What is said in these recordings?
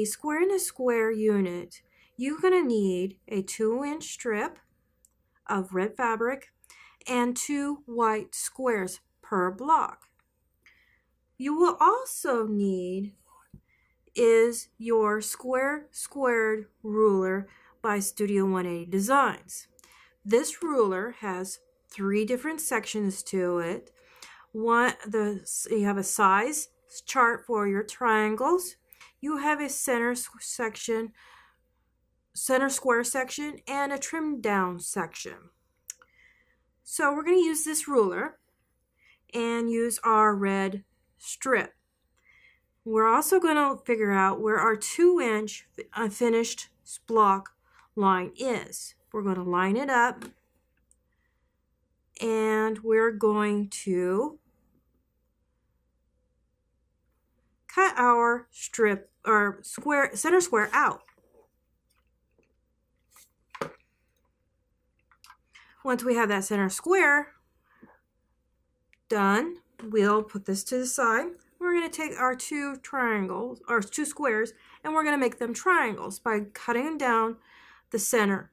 the square in a square unit, you're going to need a 2-inch strip of red fabric and 2 white squares per block. You will also need is your square squared ruler by Studio 180 Designs. This ruler has 3 different sections to it. You have a size chart for your triangles. You have a center square section, and a trim down section. So we're going to use this ruler and use our red strip. We're also going to figure out where our 2-inch finished block line is. We're going to line it up, and we're going to cut our strip or center square out. Once we have that center square done, we'll put this to the side. We're going to take our 2 triangles, or 2 squares, and we're going to make them triangles by cutting them down the center.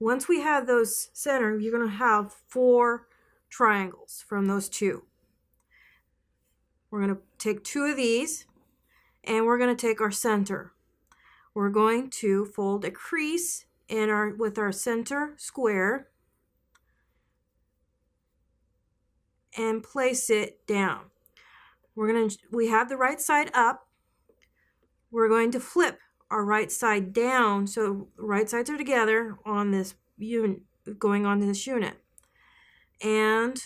Once we have those center, you're going to have 4 triangles from those 2. We're going to take 2 of these, and we're going to take our center. We're going to fold a crease with our center square and place it down. We have the right side up. We're going to flip our right side down so right sides are together on this unit, going onto this unit. And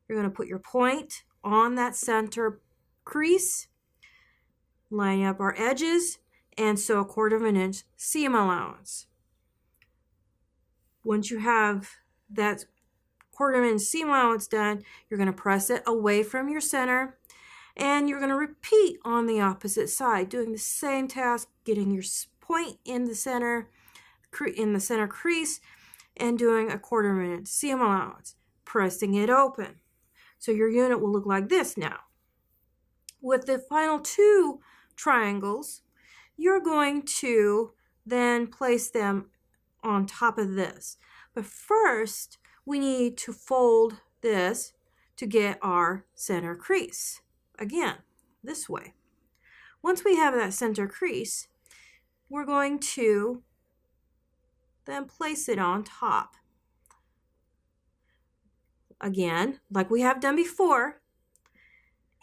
you're going to put your point on that center crease, line up our edges, and sew 1/4 inch seam allowance. Once you have that 1/4 inch seam allowance done, you're going to press it away from your center, and you're going to repeat on the opposite side, doing the same task, getting your point in the center crease, and doing a 1/4 inch seam allowance, pressing it open. So your unit will look like this now. With the final 2 triangles, you're going to then place them on top of this. But first, we need to fold this to get our center crease. Again, this way. Once we have that center crease, we're going to then place it on top. Again, like we have done before.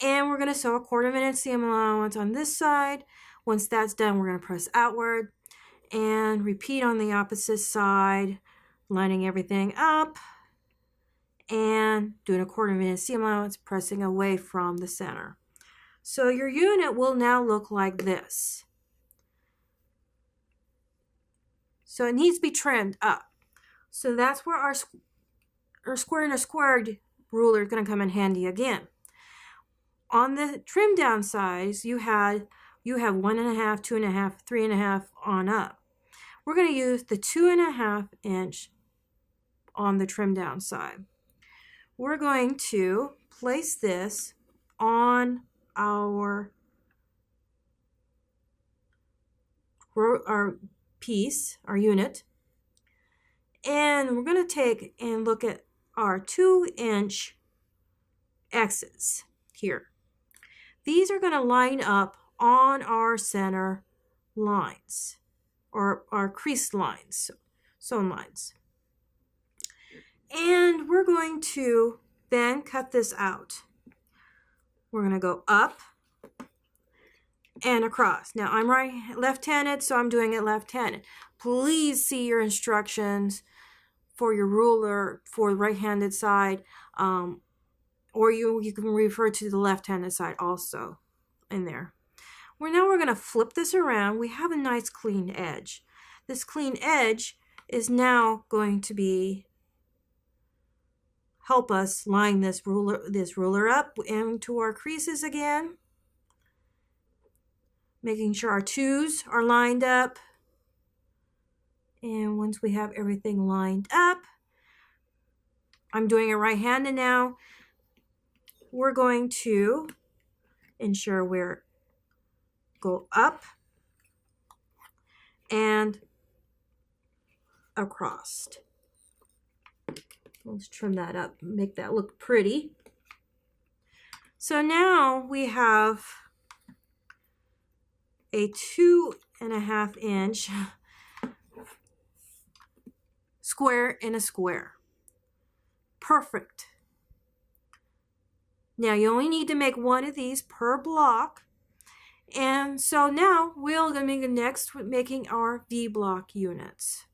And we're going to sew a 1/4 inch seam allowance on this side. Once that's done, we're going to press outward and repeat on the opposite side, lining everything up and doing a 1/4 inch seam allowance, pressing away from the center. So your unit will now look like this. So it needs to be trimmed up. So that's where our square and a squared ruler is going to come in handy again. On the trim down size, you have 1.5, 2.5, 3.5 on up. We're going to use the 2.5 inch on the trim down side. We're going to place this on our piece, our unit, and we're going to take and look at our 2-inch X's here. These are going to line up on our center lines, or our crease lines, sewn lines. And we're going to then cut this out. We're going to go up and across. Now I'm left-handed, so I'm doing it left-handed. Please see your instructions for your ruler for the right-handed side, or you can refer to the left-handed side also in there. Now we're going to flip this around. We have a nice clean edge. This clean edge is now going to help us line this ruler up into our creases again, making sure our 2s are lined up. And once we have everything lined up, I'm doing it right-handed now. We're going to ensure we're go up and across. Let's trim that up, make that look pretty. So now we have a 2.5 inch square in a square. Perfect. Now you only need to make one of these per block. And so now we're going to be next with making our V block units.